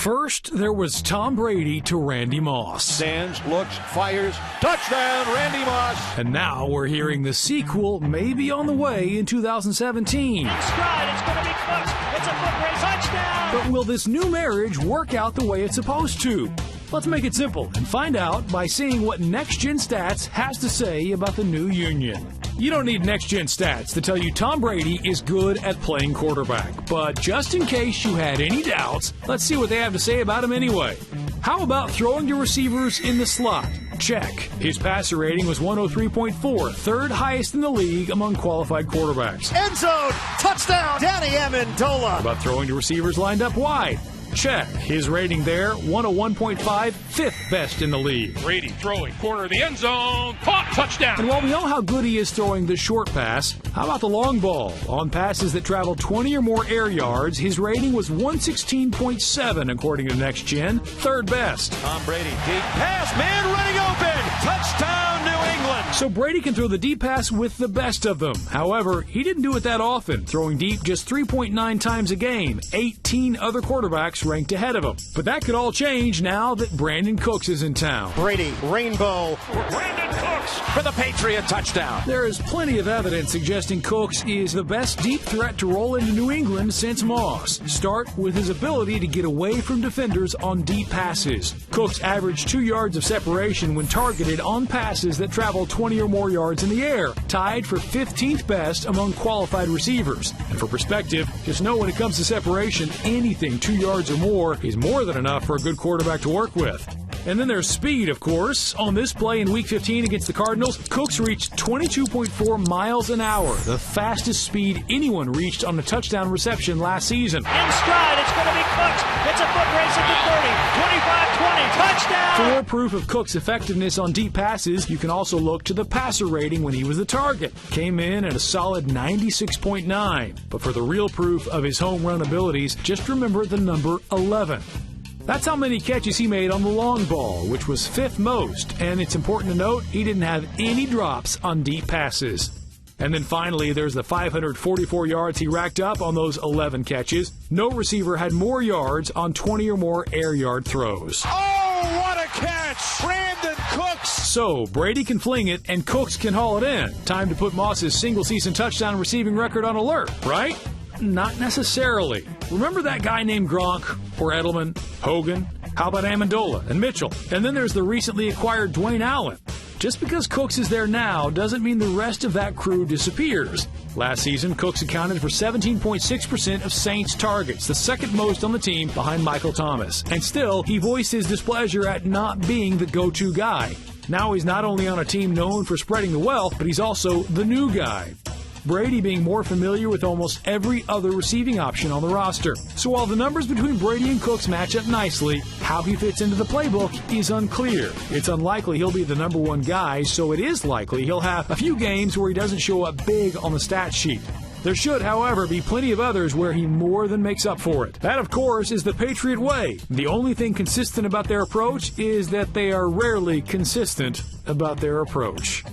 First, there was Tom Brady to Randy Moss. Stands, looks, fires, touchdown, Randy Moss. And now we're hearing the sequel may be on the way in 2017. Stride, it's going to be Cooks. It's a foot race, touchdown. But will this new marriage work out the way it's supposed to? Let's make it simple and find out by seeing what Next Gen Stats has to say about the new union. You don't need Next Gen Stats to tell you Tom Brady is good at playing quarterback. But just in case you had any doubts, let's see what they have to say about him anyway. How about throwing to receivers in the slot? Check. His passer rating was 103.4, third highest in the league among qualified quarterbacks. End zone, touchdown, Danny Amendola. How about throwing to receivers lined up wide? Check. His rating there, 101.5, fifth best in the league. Brady throwing, corner of the end zone, caught, touchdown. And while we know how good he is throwing the short pass, how about the long ball? On passes that travel 20 or more air yards, his rating was 116.7 according to Next Gen, third best. Tom Brady, deep pass, man running open, touchdown New England. So Brady can throw the deep pass with the best of them. However, he didn't do it that often, throwing deep just 3.9 times a game. 18 other quarterbacks ranked ahead of him. But that could all change now that Brandon Cooks is in town. Brady, rainbow. Brandon Cooks for the Patriot touchdown. There is plenty of evidence suggesting Cooks is the best deep threat to roll into New England since Moss. Start with his ability to get away from defenders on deep passes. Cooks averaged 2 yards of separation when targeted on passes that travel 20 or more yards in the air, tied for 15th best among qualified receivers. And for perspective, just know when it comes to separation, anything 2 yards or more is more than enough for a good quarterback to work with. And then there's speed, of course. On this play in Week 15 against the Cardinals, Cooks reached 22.4 miles an hour, the fastest speed anyone reached on a touchdown reception last season. In stride, it's going to be Cooks. It's a foot race at the 30, 25-20, touchdown. For more proof of Cook's effectiveness on deep passes, you can also look to the passer rating when he was the target. Came in at a solid 96.9. But for the real proof of his home run abilities, just remember the number 11. That's how many catches he made on the long ball, which was fifth most, and it's important to note he didn't have any drops on deep passes. And then finally, there's the 544 yards he racked up on those 11 catches. No receiver had more yards on 20 or more air yard throws. Oh, what a catch! Brandon Cooks! So, Brady can fling it, and Cooks can haul it in. Time to put Moss's single-season touchdown receiving record on alert, right? Not necessarily. Remember that guy named Gronk, or Edelman, Hogan? How about Amendola and Mitchell? And then there's the recently acquired Dwayne Allen. Just because Cooks is there now doesn't mean the rest of that crew disappears. Last season, Cooks accounted for 17.6% of Saints targets, the second most on the team behind Michael Thomas. And still, he voiced his displeasure at not being the go-to guy. Now he's not only on a team known for spreading the wealth, but he's also the new guy. Brady being more familiar with almost every other receiving option on the roster. So while the numbers between Brady and Cooks match up nicely, how he fits into the playbook is unclear. It's unlikely he'll be the number one guy, so it is likely he'll have a few games where he doesn't show up big on the stat sheet. There should, however, be plenty of others where he more than makes up for it. That, of course, is the Patriot way. The only thing consistent about their approach is that they are rarely consistent about their approach.